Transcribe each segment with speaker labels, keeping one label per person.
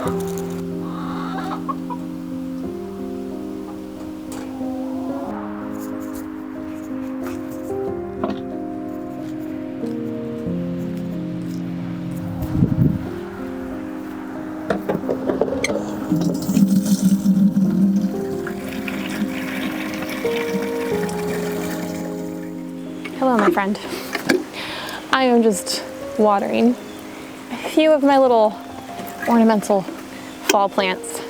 Speaker 1: Hello, my friend. I am just watering a few of my little ornamental fall plants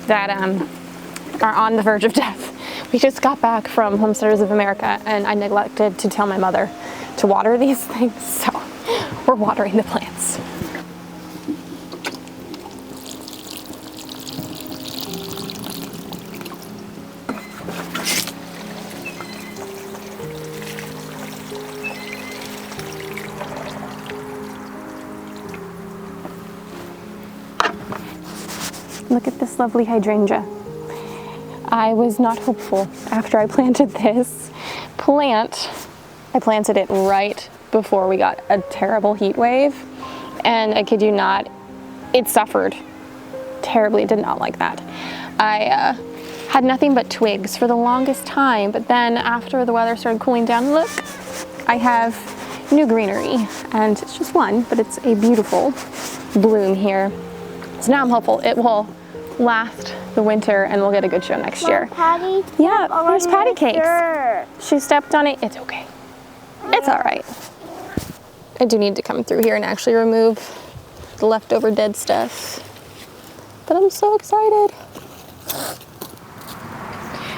Speaker 1: that are on the verge of death. We just got back from Homesteaders of America and I neglected to tell my mother to water these things, so we're watering the plants. Look at this lovely hydrangea. I was not hopeful after I planted this plant. I planted it right before we got a terrible heat wave, and I kid you not, it suffered terribly. It did not like that. I had nothing but twigs for the longest time, but then after the weather started cooling down, look, I have new greenery, and it's just one, but it's a beautiful bloom here. So now I'm hopeful it will last the winter and we'll get a good show next year.
Speaker 2: Patty,
Speaker 1: yeah, there's patty cakes. She stepped on it. It's okay. It's all right. I do need to come through here and actually remove the leftover dead stuff. But I'm so excited.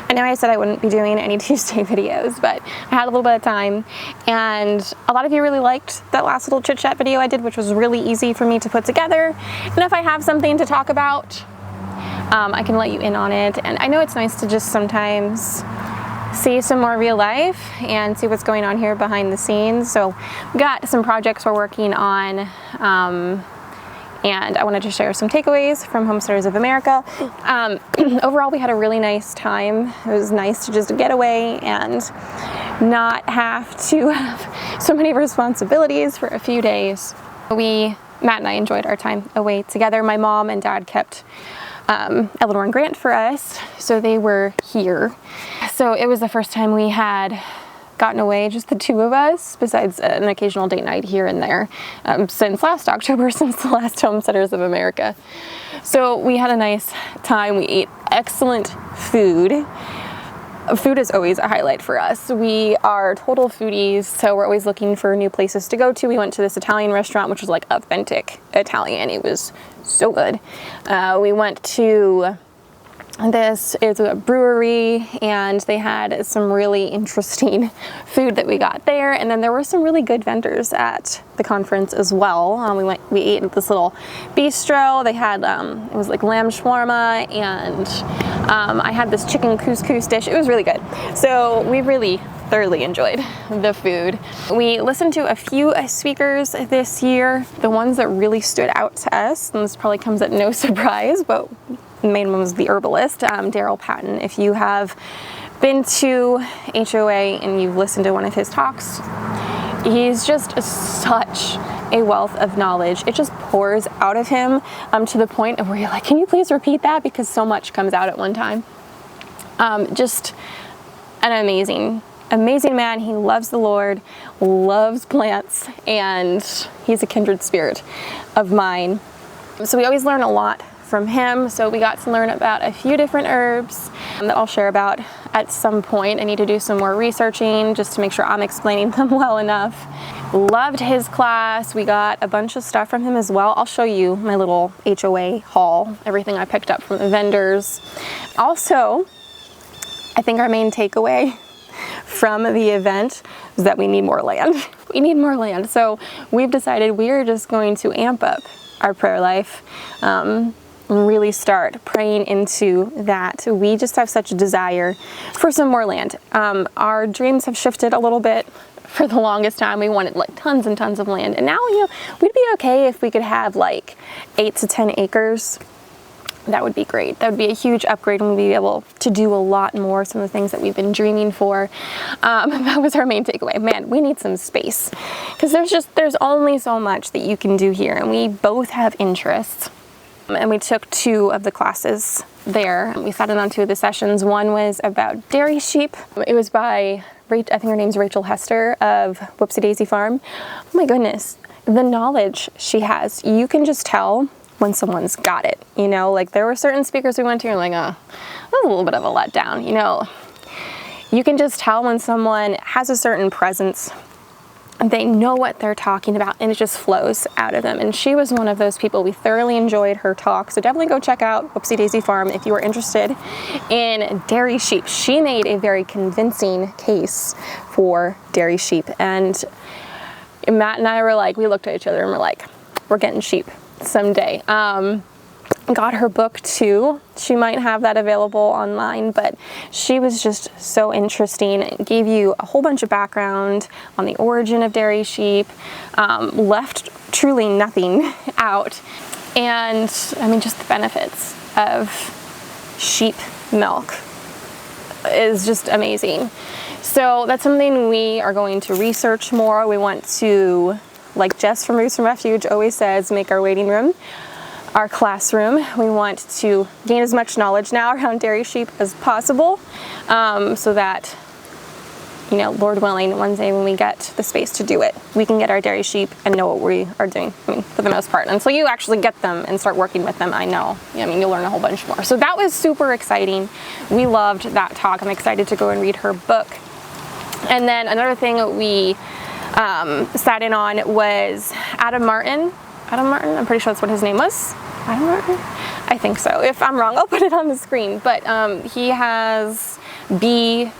Speaker 1: I know I said I wouldn't be doing any Tuesday videos, but I had a little bit of time, and a lot of you really liked that last little chit chat video I did, which was really easy for me to put together. And if I have something to talk about, I can let you in on it. And I know it's nice to just sometimes see some more real life and see what's going on here behind the scenes. So we've got some projects we're working on, and I wanted to share some takeaways from Homesteaders of America. Overall, we had a really nice time. It was nice to just get away and not have to have so many responsibilities for a few days. Matt and I enjoyed our time away together. My mom and dad kept Eleanor and Grant for us, so they were here. So it was the first time we had gotten away, just the two of us, besides an occasional date night here and there, since last October, since the last Homesteaders of America. So we had a nice time. We ate excellent food. Food is always a highlight for us. We are total foodies, so we're always looking for new places to go to. We went to this Italian restaurant, which was like authentic Italian. It was so good. We went to this is a brewery, and they had some really interesting food that we got there. And then there were some really good vendors at the conference as well. We ate at this little bistro. They had, it was like lamb shawarma, and I had this chicken couscous dish. It was really good. So we really thoroughly enjoyed the food. We listened to a few speakers this year. The ones that really stood out to us, and this probably comes at no surprise, but the main one was the herbalist, Darryl Patton. If you have been to HOA and you've listened to one of his talks, he's just such a wealth of knowledge. It just pours out of him to the point of where you're like, can you please repeat that? Because so much comes out at one time. Just an amazing man. He loves the Lord, loves plants, and he's a kindred spirit of mine. So we always learn a lot from him. So we got to learn about a few different herbs that I'll share about at some point. I need to do some more researching just to make sure I'm explaining them well enough. Loved his class. We got a bunch of stuff from him as well. I'll show you my little HOA haul, everything I picked up from the vendors. Also, I think our main takeaway from the event is that we need more land. We need more land. So we've decided we are just going to amp up our prayer life, really start praying into that. We just have such a desire for some more land. Our dreams have shifted a little bit. For the longest time, we wanted like tons and tons of land. And now, we'd be okay if we could have like 8 to 10 acres. That would be great. That would be a huge upgrade, and we'd be able to do a lot more, some of the things that we've been dreaming for. That was our main takeaway. Man, we need some space, because there's only so much that you can do here, and we both have interests and we took 2 of the classes there. We sat in on 2 of the sessions. One was about dairy sheep. It was by, I think her name's Rachel Hester of Whoopsie Daisy Farm. Oh my goodness, the knowledge she has. You can just tell when someone's got it, you know, like there were certain speakers we went to and like, that was a little bit of a letdown, you know. You can just tell when someone has a certain presence. They know what they're talking about and it just flows out of them. And she was one of those people. We thoroughly enjoyed her talk. So definitely go check out Whoopsie Daisy Farm if you are interested in dairy sheep. She made a very convincing case for dairy sheep. And Matt and I were like, we looked at each other and we're like, we're getting sheep someday. Got her book too. She might have that available online, but she was just so interesting. It gave you a whole bunch of background on the origin of dairy sheep, left truly nothing out. And I mean, just the benefits of sheep milk is just amazing. So that's something we are going to research more. We want to, like Jess from Roots and Refuge always says, make our waiting room our classroom. We want to gain as much knowledge now around dairy sheep as possible, so that, you know, Lord willing, one day when we get the space to do it, we can get our dairy sheep and know what we are doing. I mean, for the most part, until you actually get them and start working with them, I mean, you'll learn a whole bunch more. So that was super exciting. We loved that talk. I'm excited to go and read her book. And then another thing we sat in on was Adam Martin, I'm pretty sure that's what his name was. Adam Martin? I think so. If I'm wrong, I'll put it on the screen. But he has Bee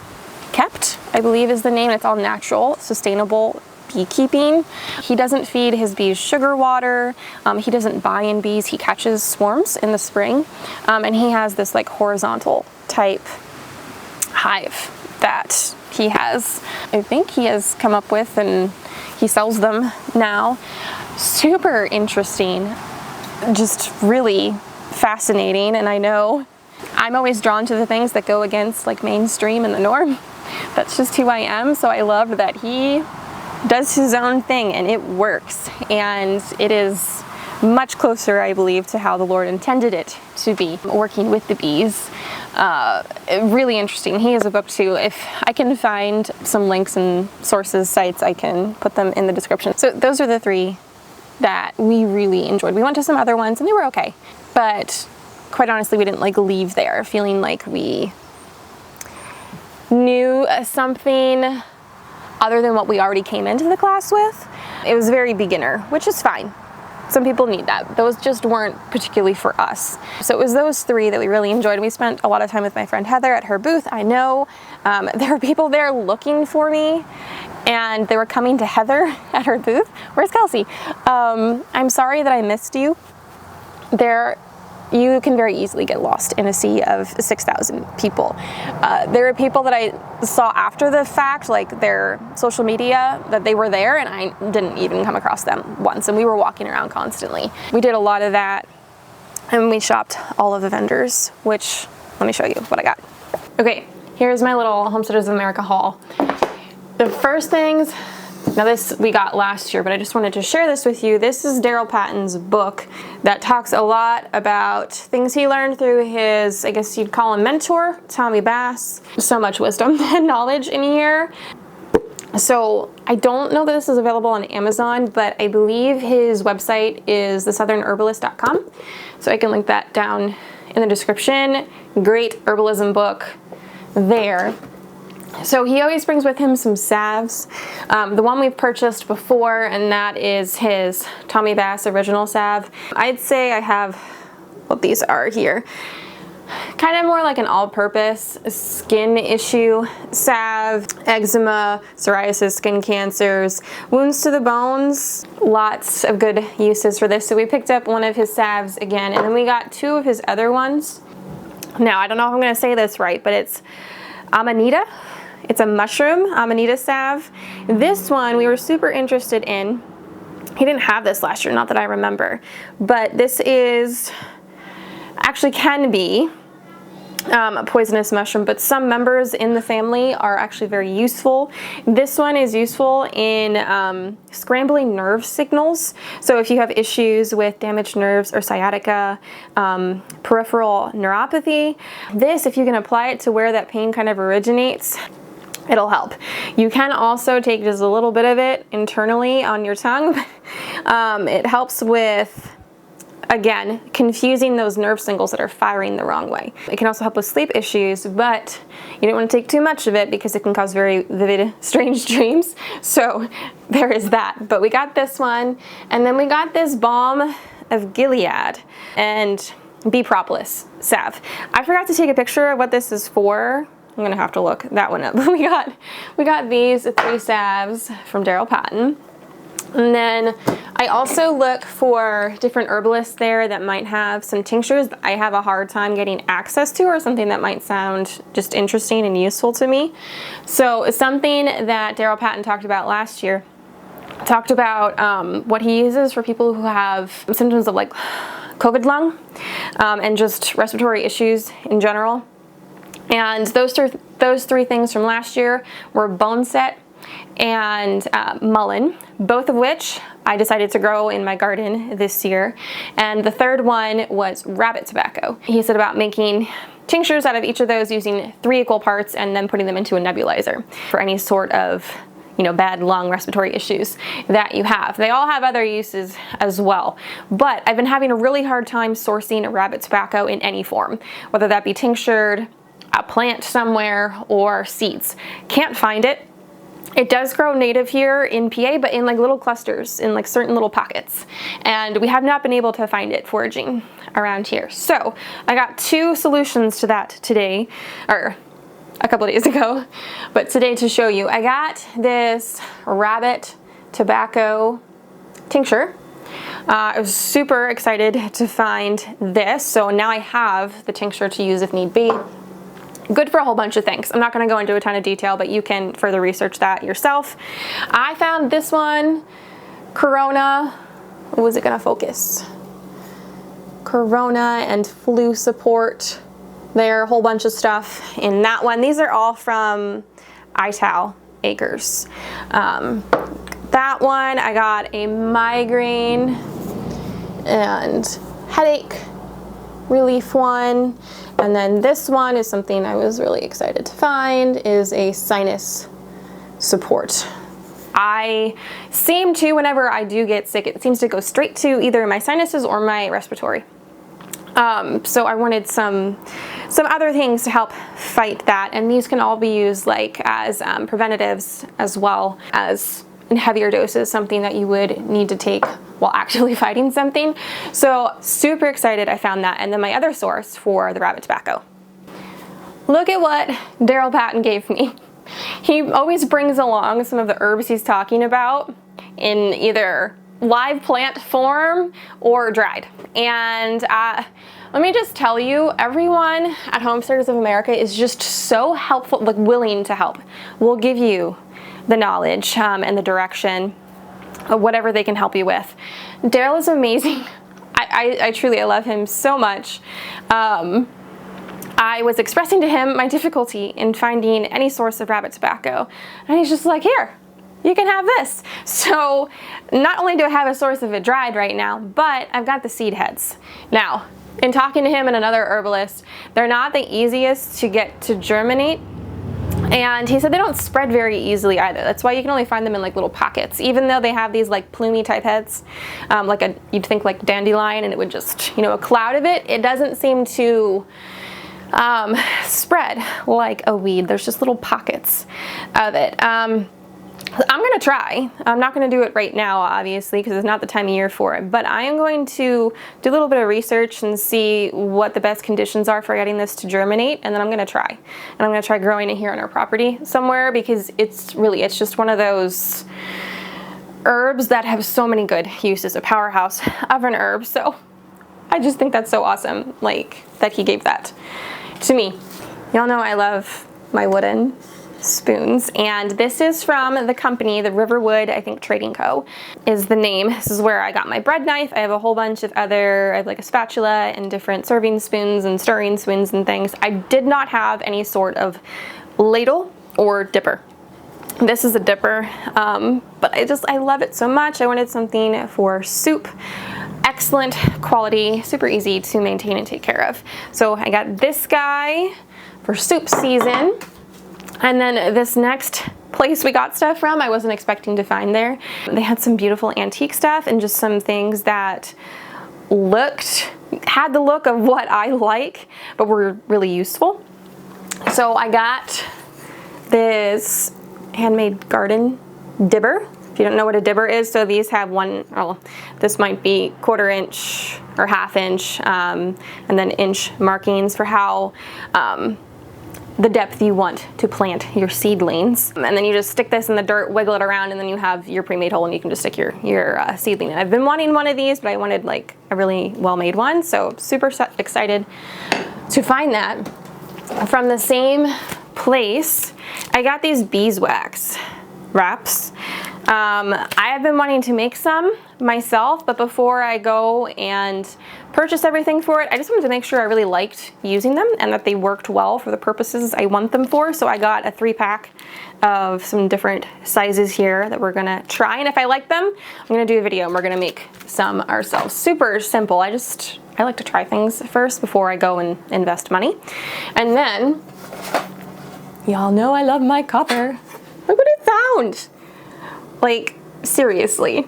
Speaker 1: Kept, I believe is the name. It's all natural, sustainable beekeeping. He doesn't feed his bees sugar water. He doesn't buy in bees. He catches swarms in the spring. And he has this like horizontal type hive that he has, I think he has come up with, and he sells them now. Super interesting, just really fascinating. And I know I'm always drawn to the things that go against like mainstream and the norm. That's just who I am. So I love that he does his own thing and it works. And it is much closer, I believe, to how the Lord intended it to be, working with the bees. Really interesting. He has a book too. If I can find some links and sources, sites, I can put them in the description. So those are the 3 that we really enjoyed. We went to some other ones and they were okay, but quite honestly, we didn't like leave there feeling like we knew something other than what we already came into the class with. It was very beginner, which is fine. Some people need that. Those just weren't particularly for us. So it was those 3 that we really enjoyed. We spent a lot of time with my friend Heather at her booth. I know there were people there looking for me, and they were coming to Heather at her booth. Where's Kelsey? I'm sorry that I missed you. You can very easily get lost in a sea of 6,000 people. There are people that I saw after the fact, like their social media, that they were there, and I didn't even come across them once, and we were walking around constantly. We did a lot of that, and we shopped all of the vendors, which, let me show you what I got. Okay, here's my little Homesteaders of America haul. The first things, now this we got last year, but I just wanted to share this with you. This is Darryl Patton's book that talks a lot about things he learned through his, I guess you'd call him mentor, Tommy Bass. So much wisdom and knowledge in here. So I don't know that this is available on Amazon, but I believe his website is thesouthernherbalist.com. So I can link that down in the description. Great herbalism book there. So he always brings with him some salves. The one we've purchased before, and that is his Tommy Bass original salve. I'd say I have what these are here. Kind of more like an all-purpose skin issue salve, eczema, psoriasis, skin cancers, wounds to the bones. Lots of good uses for this. So we picked up one of his salves again, and then we got 2 of his other ones. Now, I don't know if I'm going to say this right, but it's Amanita. It's a mushroom Amanita salve. This one we were super interested in. He didn't have this last year, not that I remember, but this is, actually can be poisonous mushroom, but some members in the family are actually very useful. This one is useful in scrambling nerve signals. So if you have issues with damaged nerves or sciatica, peripheral neuropathy, this, if you can apply it to where that pain kind of originates, it'll help. You can also take just a little bit of it internally on your tongue. It helps with, again, confusing those nerve signals that are firing the wrong way. It can also help with sleep issues, but you don't want to take too much of it because it can cause very vivid, strange dreams. So there is that. But we got this one, and then we got this balm of Gilead and bee propolis salve. I forgot to take a picture of what this is for. I'm gonna have to look that one up. we got these 3 salves from Darryl Patton. And then I also look for different herbalists there that might have some tinctures that I have a hard time getting access to, or something that might sound just interesting and useful to me. So something that Darryl Patton talked about last year, talked about what he uses for people who have symptoms of like COVID lung and just respiratory issues in general. And those 3 things from last year were bone set and mullein, both of which I decided to grow in my garden this year. And the third one was rabbit tobacco. He said about making tinctures out of each of those using 3 equal parts and then putting them into a nebulizer for any sort of, you know, bad lung respiratory issues that you have. They all have other uses as well, but I've been having a really hard time sourcing rabbit tobacco in any form, whether that be tinctured, a plant somewhere, or seeds. Can't find it. It does grow native here in PA, but in like little clusters, in like certain little pockets. And we have not been able to find it foraging around here. So I got 2 solutions to that today, or a couple of days ago, but today to show you. I got this rabbit tobacco tincture. I was super excited to find this. So now I have the tincture to use if need be. Good for a whole bunch of things. I'm not going to go into a ton of detail, but you can further research that yourself. I found this one, Corona. Was it going to focus? Corona and flu support. There are a whole bunch of stuff in that one. These are all from Ital Acres. That one, I got a migraine and headache relief one. And then this one is something I was really excited to find, is a sinus support. I seem to, whenever I do get sick, it seems to go straight to either my sinuses or my respiratory. So I wanted some other things to help fight that, and these can all be used like as preventatives as well as in heavier doses, something that you would need to take while actually fighting something. So super excited I found that. And then my other source for the rabbit tobacco. Look at what Darryl Patton gave me. He always brings along some of the herbs he's talking about in either live plant form or dried. And let me just tell you, everyone at Homesteaders of America is just so helpful, like willing to help. We'll give you the knowledge and the direction of whatever they can help you with. Darryl is amazing. I truly love him so much. I was expressing to him my difficulty in finding any source of rabbit tobacco, and he's just like, here, you can have this. So not only do I have a source of it dried right now, but I've got the seed heads. Now, in talking to him and another herbalist, they're not the easiest to get to germinate. And he said they don't spread very easily either. That's why you can only find them in like little pockets, even though they have these like plumy type heads, you'd think like dandelion, and it would just, you know, a cloud of it. It doesn't seem to spread like a weed. There's just little pockets of it. I'm gonna try. I'm not gonna do it right now, obviously, because it's not the time of year for it, but I am going to do a little bit of research and see what the best conditions are for getting this to germinate, and then I'm gonna try. And I'm gonna try growing it here on our property somewhere, because it's just one of those herbs that have so many good uses, a powerhouse of an herb. So I just think that's so awesome, like, that he gave that to me. Y'all know I love my wooden spoons, and this is from the company, the Riverwood, I think Trading Co. is the name. This is where I got my bread knife. I have a whole bunch of other, I have like a spatula and different serving spoons and stirring spoons and things. I did not have any sort of ladle or dipper. This is a dipper, but I love it so much. I wanted something for soup. Excellent quality, super easy to maintain and take care of. So I got this guy for soup season. And then this next place we got stuff from, I wasn't expecting to find there. They had some beautiful antique stuff and just some things that had the look of what I like, but were really useful. So I got this handmade garden dibber. If you don't know what a dibber is, so these have this might be 1/4 inch or 1/2 inch, and then inch markings for how the depth you want to plant your seedlings. And then you just stick this in the dirt, wiggle it around, and then you have your pre-made hole and you can just stick your seedling in. I've been wanting one of these, but I wanted like a really well-made one, so super excited to find that. From the same place, I got these beeswax wraps. I have been wanting to make some myself, but before I go and purchase everything for it, I just wanted to make sure I really liked using them and that they worked well for the purposes I want them for. So I got a 3-pack of some different sizes here that we're gonna try, and if I like them, I'm gonna do a video and we're gonna make some ourselves. Super simple. I like to try things first before I go and invest money. And then, y'all know I love my copper. Look what I found. Like, seriously,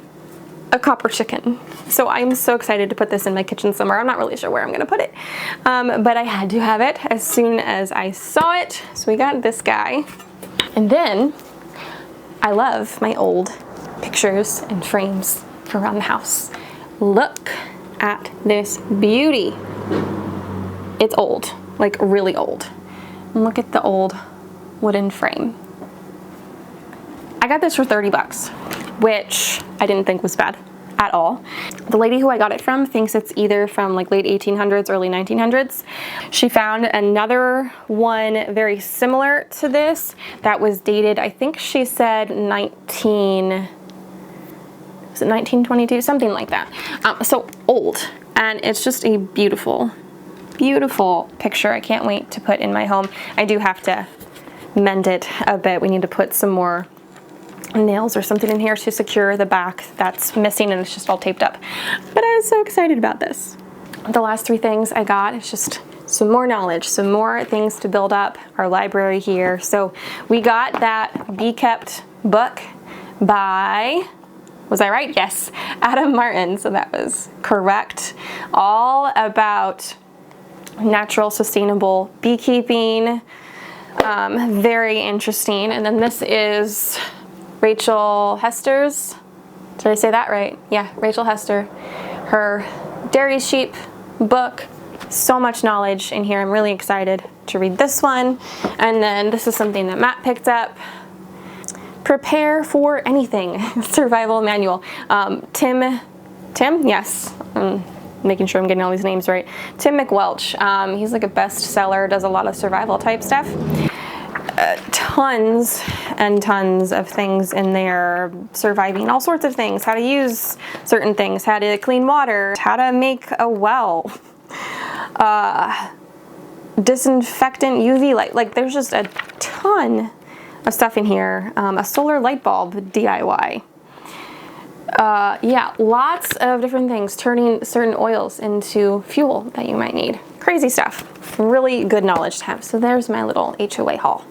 Speaker 1: a copper chicken. So I'm so excited to put this in my kitchen somewhere. I'm not really sure where I'm gonna put it, but I had to have it as soon as I saw it. So we got this guy. And then I love my old pictures and frames for around the house. Look at this beauty. It's old, like really old. And look at the old wooden frame. I got this for 30 bucks, which I didn't think was bad at all. The lady who I got it from thinks it's either from like late 1800s, early 1900s. She found another one very similar to this that was dated, I think she said 1922, something like that. So old, and it's just a beautiful, beautiful picture. I can't wait to put in my home. I do have to mend it a bit. We need to put some more nails or something in here to secure the back that's missing, and it's just all taped up. But I was so excited about this. The last 3 things I got is just some more knowledge, some more things to build up our library here. So we got that Bee Kept book by, was I right? Yes, Adam Martin. So that was correct. All about natural, sustainable beekeeping. Very interesting. And then this is Rachel Hester's, did I say that right? Yeah, Rachel Hester, her dairy sheep book. So much knowledge in here. I'm really excited to read this one. And then this is something that Matt picked up. Prepare for Anything, survival manual. Tim, yes, I'm making sure I'm getting all these names right. Tim Macwelch, he's like a bestseller, does a lot of survival type stuff. Tons and tons of things in there, surviving all sorts of things, how to use certain things, how to clean water, how to make a well, disinfectant, UV light, like there's just a ton of stuff in here. A solar light bulb DIY. Yeah, lots of different things, turning certain oils into fuel that you might need. Crazy stuff. Really good knowledge to have. So there's my little HOA haul.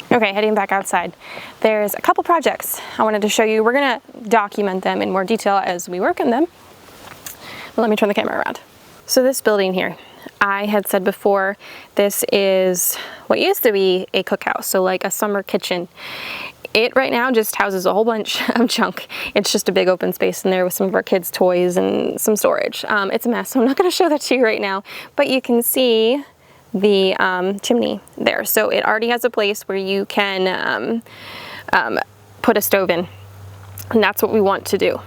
Speaker 1: Okay, heading back outside. There's a couple projects I wanted to show you. We're gonna document them in more detail as we work on them. But let me turn the camera around. So this building here, I had said before, this is what used to be a cookhouse, so like a summer kitchen. It right now just houses a whole bunch of junk. It's just a big open space in there with some of our kids' toys and some storage. It's a mess, so I'm not gonna show that to you right now, but you can see the chimney there. So it already has a place where you can put a stove in, and that's what we want to do.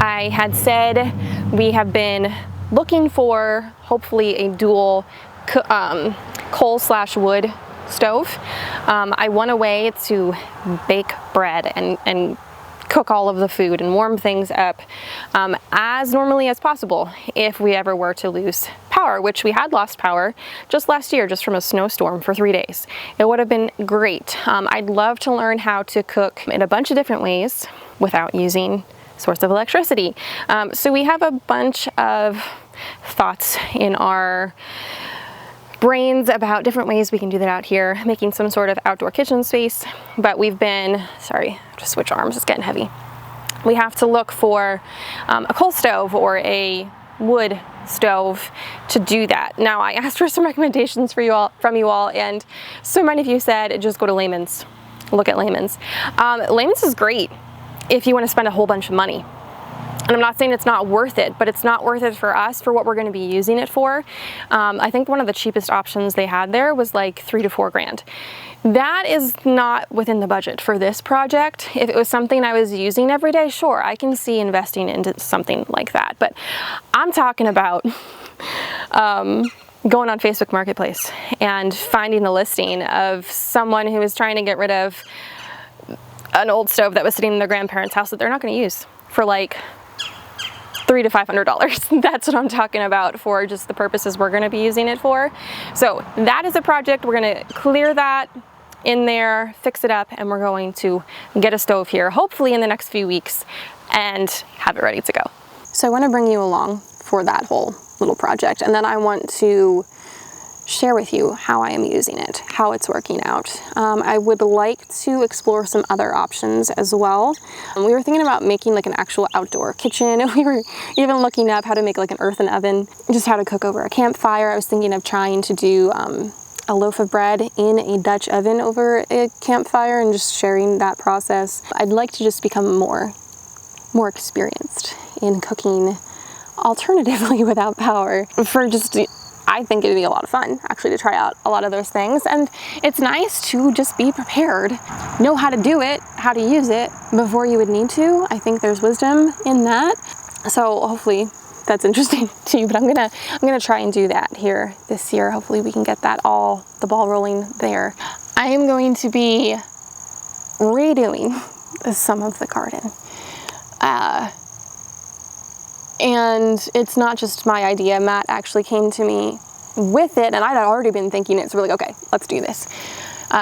Speaker 1: I had said we have been looking for hopefully a dual coal/wood stove. I went away to bake bread and cook all of the food and warm things up as normally as possible if we ever were to lose power, which we had lost power just last year, just from a snowstorm for 3 days. It would have been great. I'd love to learn how to cook in a bunch of different ways without using source of electricity. So we have a bunch of thoughts in our brains about different ways we can do that out here, making some sort of outdoor kitchen space. But we've been, sorry, I have to switch arms, it's getting heavy. We have to look for a coal stove or a wood stove to do that. Now, I asked for some recommendations from you all, and so many of you said just go to Layman's. Look at Layman's. Layman's is great if you want to spend a whole bunch of money. And I'm not saying it's not worth it, but it's not worth it for us for what we're going to be using it for. I think one of the cheapest options they had there was like $3 to $4 grand. That is not within the budget for this project. If it was something I was using every day, sure, I can see investing into something like that. But I'm talking about going on Facebook Marketplace and finding a listing of someone who is trying to get rid of an old stove that was sitting in their grandparents' house that they're not going to use for like $300 to $500. That's what I'm talking about for just the purposes we're going to be using it for. So that is a project. We're going to clear that in there, fix it up, and we're going to get a stove here, hopefully in the next few weeks, and have it ready to go. So I want to bring you along for that whole little project, and then I want to share with you how I am using it, how it's working out. I would like to explore some other options as well. We were thinking about making like an actual outdoor kitchen. We were even looking up how to make like an earthen oven, just how to cook over a campfire. I was thinking of trying to do a loaf of bread in a Dutch oven over a campfire and just sharing that process. I'd like to just become more experienced in cooking alternatively without power for just, I think it'd be a lot of fun actually to try out a lot of those things. And it's nice to just be prepared, know how to do it, how to use it before you would need to. I think there's wisdom in that. So hopefully that's interesting to you, but I'm gonna try and do that here this year. Hopefully we can get the ball rolling there. I am going to be redoing some of the garden. And it's not just my idea. Matt actually came to me with it, and I'd already been thinking it, so we're like, okay, let's do this.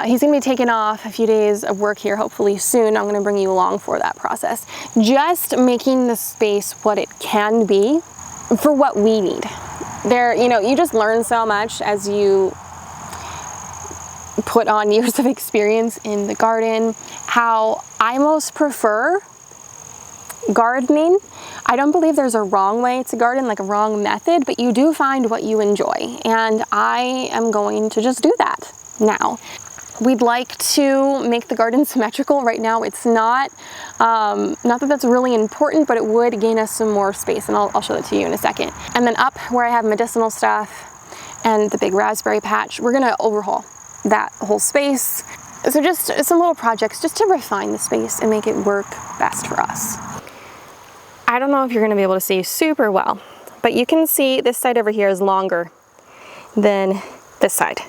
Speaker 1: He's gonna be taking off a few days of work here, hopefully soon. I'm gonna bring you along for that process. Just making the space what it can be for what we need. There, you just learn so much as you put on years of experience in the garden. How I most prefer gardening. I don't believe there's a wrong way to garden, like a wrong method, but you do find what you enjoy. And I am going to just do that now. We'd like to make the garden symmetrical. Right now it's not. Not that that's really important, but it would gain us some more space, and I'll show that to you in a second. And then up where I have medicinal stuff and the big raspberry patch, we're gonna overhaul that whole space. So just some little projects just to refine the space and make it work best for us. I don't know if you're gonna be able to see super well, but you can see this side over here is longer than this side.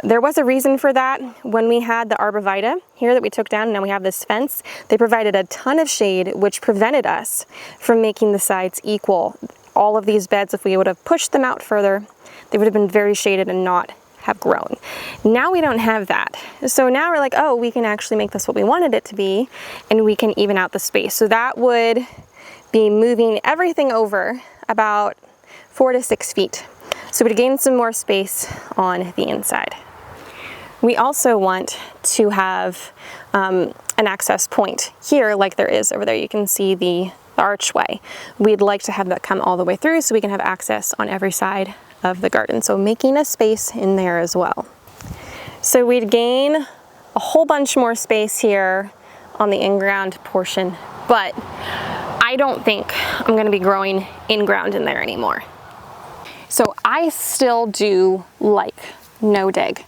Speaker 1: There was a reason for that. When we had the arborvitae here that we took down, and now we have this fence, they provided a ton of shade, which prevented us from making the sides equal. All of these beds, if we would have pushed them out further, they would have been very shaded and not have grown. Now we don't have that. So now we're like, oh, we can actually make this what we wanted it to be, and we can even out the space. So that would be moving everything over about 4 to 6 feet. So we'd gain some more space on the inside. We also want to have an access point here like there is over there. You can see the archway. We'd like to have that come all the way through so we can have access on every side of the garden. So making a space in there as well. So we'd gain a whole bunch more space here on the in-ground portion, but I don't think I'm going to be growing in-ground in there anymore. So I still do like no-dig.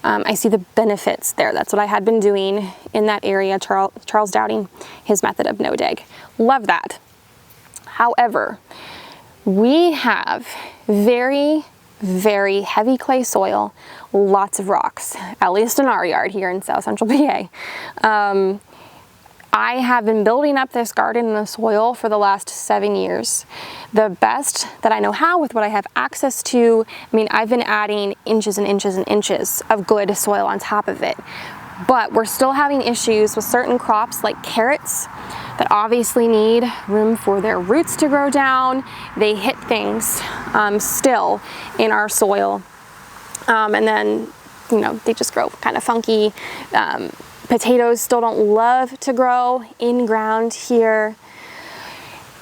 Speaker 1: I see the benefits there. That's what I had been doing in that area, Charles Dowding, his method of no-dig. Love that. However, we have very very heavy clay soil, lots of rocks, at least in our yard here in South Central PA. I have been building up this garden in the soil for the last 7 years. The best that I know how with what I have access to, I mean, I've been adding inches and inches and inches of good soil on top of it. But we're still having issues with certain crops like carrots that obviously need room for their roots to grow down. They hit things still in our soil. And then, you know, they just grow kind of funky. Potatoes still don't love to grow in ground here.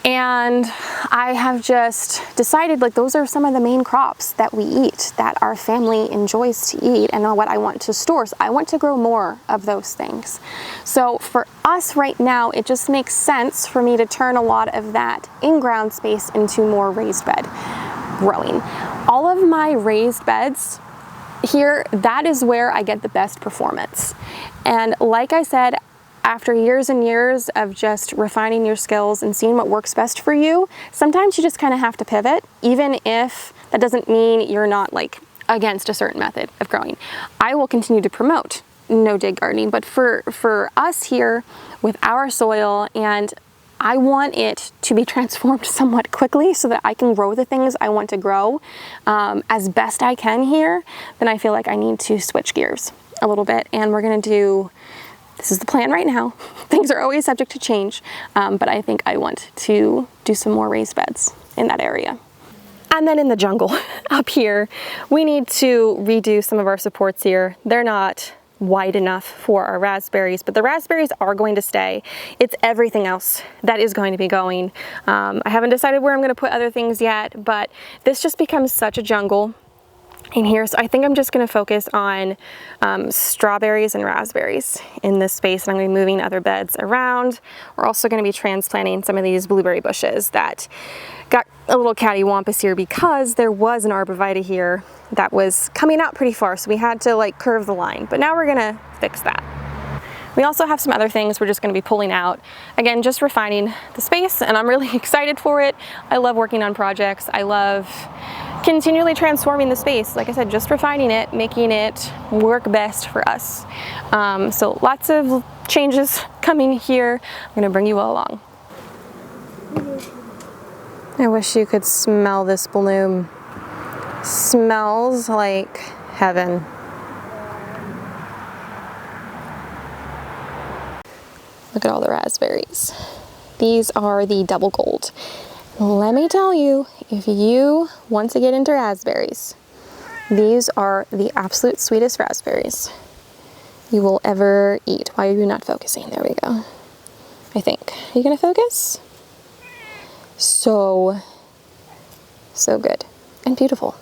Speaker 1: And I have just decided, like, those are some of the main crops that we eat, that our family enjoys to eat, and what I want to store. So I want to grow more of those things. So for us right now, it just makes sense for me to turn a lot of that in-ground space into more raised bed growing. All of my raised beds here, that is where I get the best performance. And like I said, after years and years of just refining your skills and seeing what works best for you, sometimes you just kind of have to pivot, even if that doesn't mean you're not like against a certain method of growing. I will continue to promote no dig gardening, but for us here with our soil, and I want it to be transformed somewhat quickly so that I can grow the things I want to grow as best I can here, then I feel like I need to switch gears a little bit. And we're gonna do, this is the plan right now. Things are always subject to change, but I think I want to do some more raised beds in that area. And then in the jungle up here, we need to redo some of our supports here. They're not wide enough for our raspberries, but the raspberries are going to stay. It's everything else that is going to be going. I haven't decided where I'm going to put other things yet, but this just becomes such a jungle in here. So I think I'm just going to focus on strawberries and raspberries in this space, and I'm going to be moving other beds around. We're also going to be transplanting some of these blueberry bushes that got a little cattywampus here because there was an arborvitae here that was coming out pretty far, so we had to like curve the line, but now we're gonna fix that. We also have some other things we're just gonna be pulling out. Again, just refining the space, and I'm really excited for it. I love working on projects. I love continually transforming the space. Like I said, just refining it, making it work best for us. So lots of changes coming here. I'm gonna bring you all along. I wish you could smell this bloom. Smells like heaven. Look at all the raspberries. These are the double gold. Let me tell you, if you want to get into raspberries, these are the absolute sweetest raspberries you will ever eat. Why are you not focusing? There we go. I think. Are you gonna focus? So good and beautiful.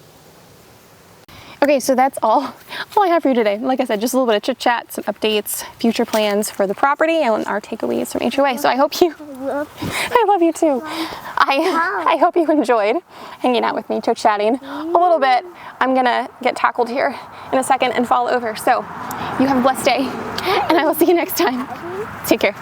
Speaker 1: Okay, so that's all I have for you today. Like I said, just a little bit of chit chat, some updates, future plans for the property, and our takeaways from HOA. So I hope you, I love you too. I hope you enjoyed hanging out with me, chit chatting a little bit. I'm gonna get tackled here in a second and fall over. So you have a blessed day, and I will see you next time. Take care.